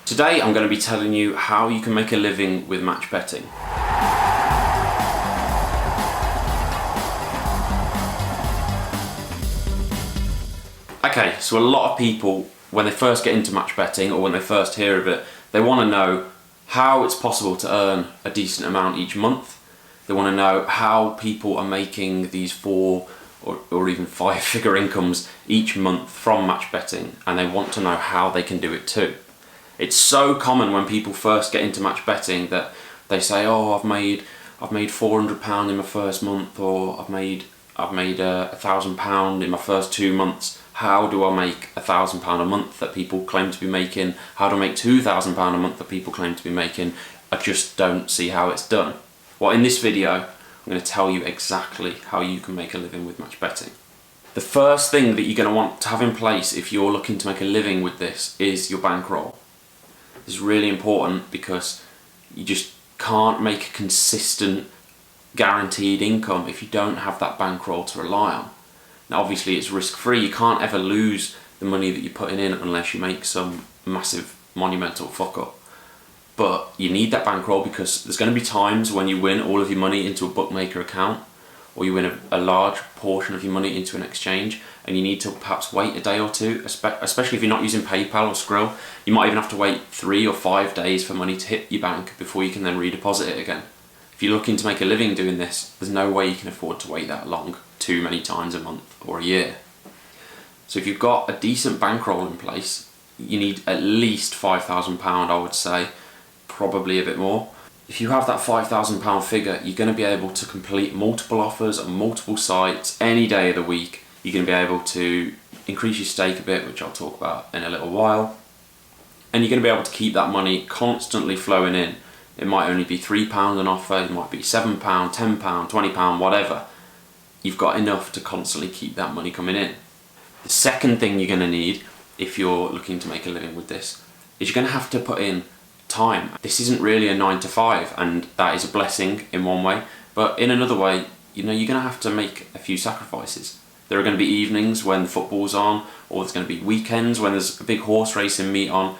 Today I'm going to be telling you how you can make a living with match betting. Okay, so a lot of people, when they first get into match betting or when they first hear of it, they want to know how it's possible to earn a decent amount each month. They want to know how people are making these 4 or even 5-figure incomes each month from match betting, and they want to know how they can do it too. It's so common when people first get into match betting that they say, "Oh, I've made £400 in my first month," or I've made £1,000 in my first 2 months. How do I make £1,000 a month that people claim to be making? How do I make £2,000 a month that people claim to be making? I just don't see how it's done. Well, in this video, I'm going to tell you exactly how you can make a living with match betting. The first thing that you're going to want to have in place if you're looking to make a living with this is your bankroll. This is really important because you just can't make a consistent, guaranteed income if you don't have that bankroll to rely on. Now obviously it's risk-free, you can't ever lose the money that you're putting in unless you make some massive monumental fuck up. But you need that bankroll because there's going to be times when you win all of your money into a bookmaker account, or you win a large portion of your money into an exchange, and you need to perhaps wait a day or two, especially if you're not using PayPal or Skrill. You might even have to wait 3 or 5 days for money to hit your bank before you can then redeposit it again. If you're looking to make a living doing this, there's no way you can afford to wait that long, too many times a month or a year. So if you've got a decent bankroll in place, you need at least £5,000, I would say, probably a bit more. If you have that £5,000 figure, you're going to be able to complete multiple offers on multiple sites any day of the week. You're going to be able to increase your stake a bit, which I'll talk about in a little while. And you're going to be able to keep that money constantly flowing in. It might only be £3 an offer, it might be £7, £10, £20, whatever. You've got enough to constantly keep that money coming in. The second thing you're going to need, if you're looking to make a living with this, is you're going to have to put in time. This isn't really a 9 to 5, and that is a blessing in one way, but in another way, you're going to have to make a few sacrifices. There are going to be evenings when the football's on, or there's going to be weekends when there's a big horse racing meet on,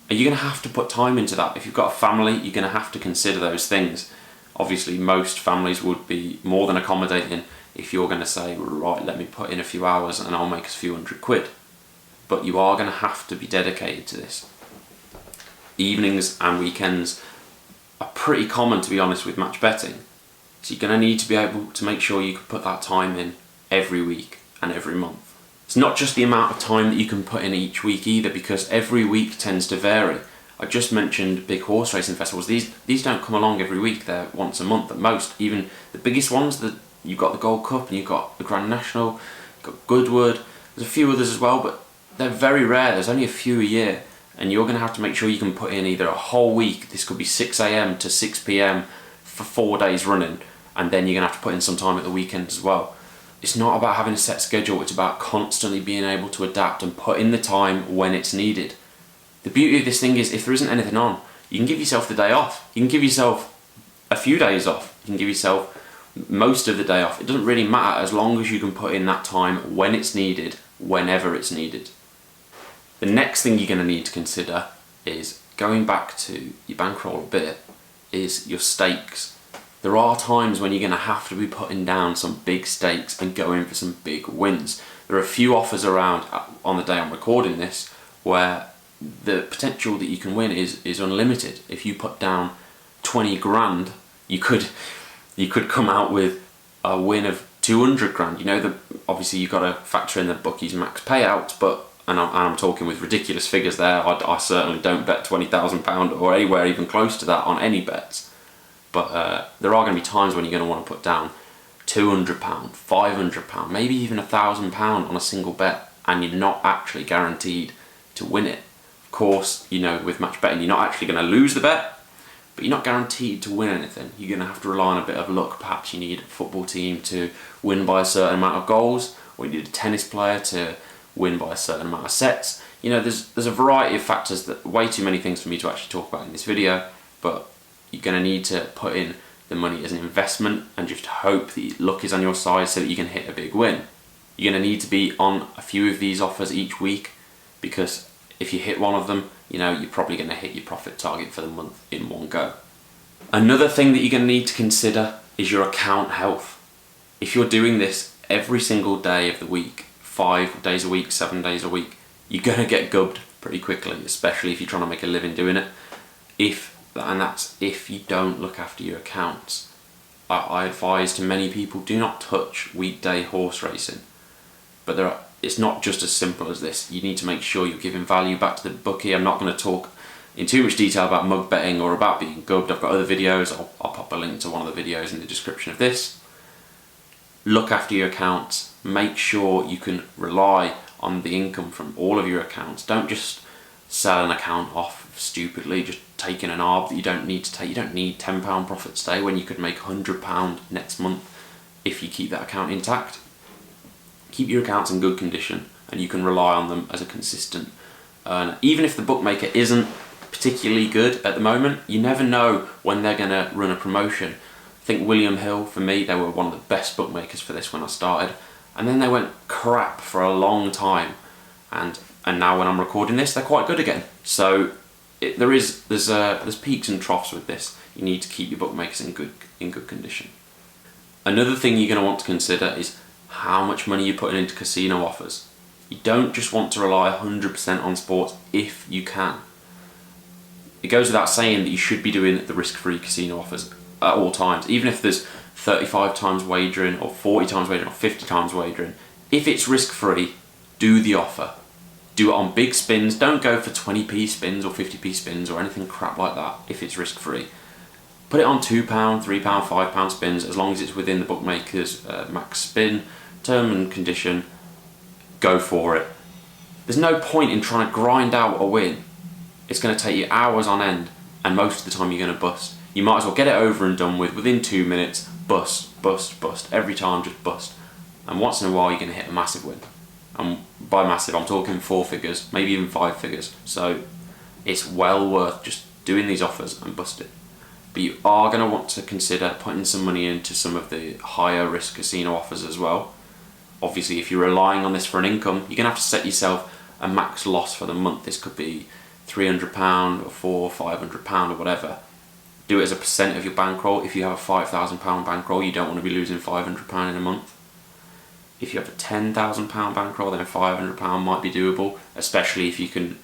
and you're going to have to put time into that. If you've got a family, you're going to have to consider those things. Obviously, most families would be more than accommodating if you're going to say, right, let me put in a few hours and I'll make a few £100. But you are going to have to be dedicated to this. Evenings and weekends are pretty common, to be honest, with match betting. So you're going to need to be able to make sure you can put that time in every week and every month. It's not just the amount of time that you can put in each week either, because every week tends to vary. I just mentioned big horse racing festivals. These don't come along every week. They're once a month at most. Even the biggest ones, you've got the Gold Cup and you've got the Grand National, you've got Goodwood. There's a few others as well, but they're very rare. There's only a few a year. And you're going to have to make sure you can put in either a whole week, this could be 6 AM to 6 PM for 4 days running, and then you're going to have to put in some time at the weekend as well. It's not about having a set schedule, it's about constantly being able to adapt and put in the time when it's needed. The beauty of this thing is, if there isn't anything on, you can give yourself the day off. You can give yourself a few days off. You can give yourself most of the day off. It doesn't really matter as long as you can put in that time when it's needed, whenever it's needed. The next thing you're going to need to consider is, going back to your bankroll a bit, is your stakes. There are times when you're going to have to be putting down some big stakes and going for some big wins. There are a few offers around on the day I'm recording this where the potential that you can win is unlimited. If you put down 20 grand, you could come out with a win of 200 grand. Obviously you've got to factor in the bookies' max payouts, but and I'm talking with ridiculous figures there. I certainly don't bet £20,000 or anywhere even close to that on any bets. But there are going to be times when you're going to want to put down £200, £500, maybe even £1,000 on a single bet, and you're not actually guaranteed to win it. Of course, with match betting, you're not actually going to lose the bet, but you're not guaranteed to win anything. You're going to have to rely on a bit of luck. Perhaps you need a football team to win by a certain amount of goals, or you need a tennis player to win by a certain amount of sets. There's a variety of factors, that way too many things for me to actually talk about in this video, but you're going to need to put in the money as an investment and just hope that luck is on your side so that you can hit a big win. You're going to need to be on a few of these offers each week, because if you hit one of them, you're probably going to hit your profit target for the month in one go. Another thing that you're going to need to consider is your account health. If you're doing this every single day of the week, 5 days a week, 7 days a week, you're going to get gubbed pretty quickly, especially if you're trying to make a living doing it. That's if you don't look after your accounts. I advise to many people, do not touch weekday horse racing. But it's not just as simple as this. You need to make sure you're giving value back to the bookie. I'm not going to talk in too much detail about mug betting or about being gubbed. I've got other videos. I'll pop a link to one of the videos in the description of this. Look after your accounts. Make sure you can rely on the income from all of your accounts. Don't just sell an account off stupidly, just taking an arb that you don't need to take. You don't need £10 profits today when you could make £100 next month if you keep that account intact. Keep your accounts in good condition and you can rely on them as a consistent earner. Even if the bookmaker isn't particularly good at the moment, you never know when they're going to run a promotion. I think William Hill, for me, they were one of the best bookmakers for this when I started, and then they went crap for a long time, and now when I'm recording this, they're quite good again. So there's peaks and troughs with this. You need to keep your bookmakers in good condition. Another thing you're going to want to consider is how much money you're putting into casino offers. You don't just want to rely 100% on sports if you can. It goes without saying that you should be doing the risk-free casino offers at all times, even if there's 35 times wagering or 40 times wagering or 50 times wagering. If it's risk-free, do the offer. Do it on big spins. Don't go for 20p spins or 50p spins or anything crap like that if it's risk-free. Put it on £2, £3, £5 spins, as long as it's within the bookmaker's max spin term and condition. Go for it. There's no point in trying to grind out a win. It's going to take you hours on end, and most of the time you're going to bust. You might as well get it over and done with within 2 minutes. Bust, bust, bust. Every time, just bust. And once in a while you're going to hit a massive win. And by massive, I'm talking 4 figures, maybe even 5 figures. So it's well worth just doing these offers and busting. But you are going to want to consider putting some money into some of the higher risk casino offers as well. Obviously, if you're relying on this for an income, you're going to have to set yourself a max loss for the month. This could be £300 or £500 or whatever. Do it as a percent of your bankroll. If you have a £5,000 bankroll, you don't want to be losing £500 in a month. If you have a £10,000 bankroll, then £500 might be doable, especially if you can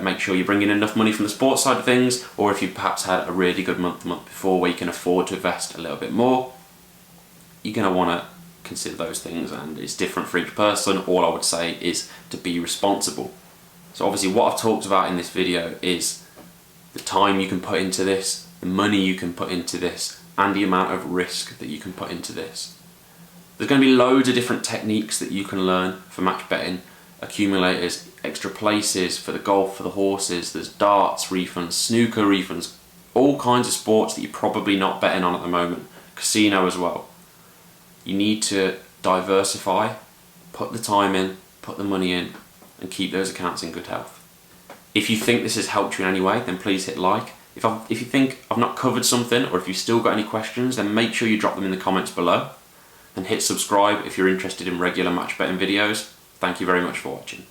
make sure you're bringing enough money from the sports side of things, or if you perhaps had a really good month the month before where you can afford to invest a little bit more. You're going to want to consider those things, and it's different for each person. All I would say is to be responsible. So obviously what I've talked about in this video is the time you can put into this, the money you can put into this, and the amount of risk that you can put into this. There's going to be loads of different techniques that you can learn for match betting, accumulators, extra places for the golf, for the horses, there's darts refunds, snooker refunds, all kinds of sports that you're probably not betting on at the moment, casino as well. You need to diversify, put the time in, put the money in, and keep those accounts in good health. If you think this has helped you in any way, then please hit like. If you think I've not covered something, or if you've still got any questions, then make sure you drop them in the comments below. And hit subscribe if you're interested in regular match betting videos. Thank you very much for watching.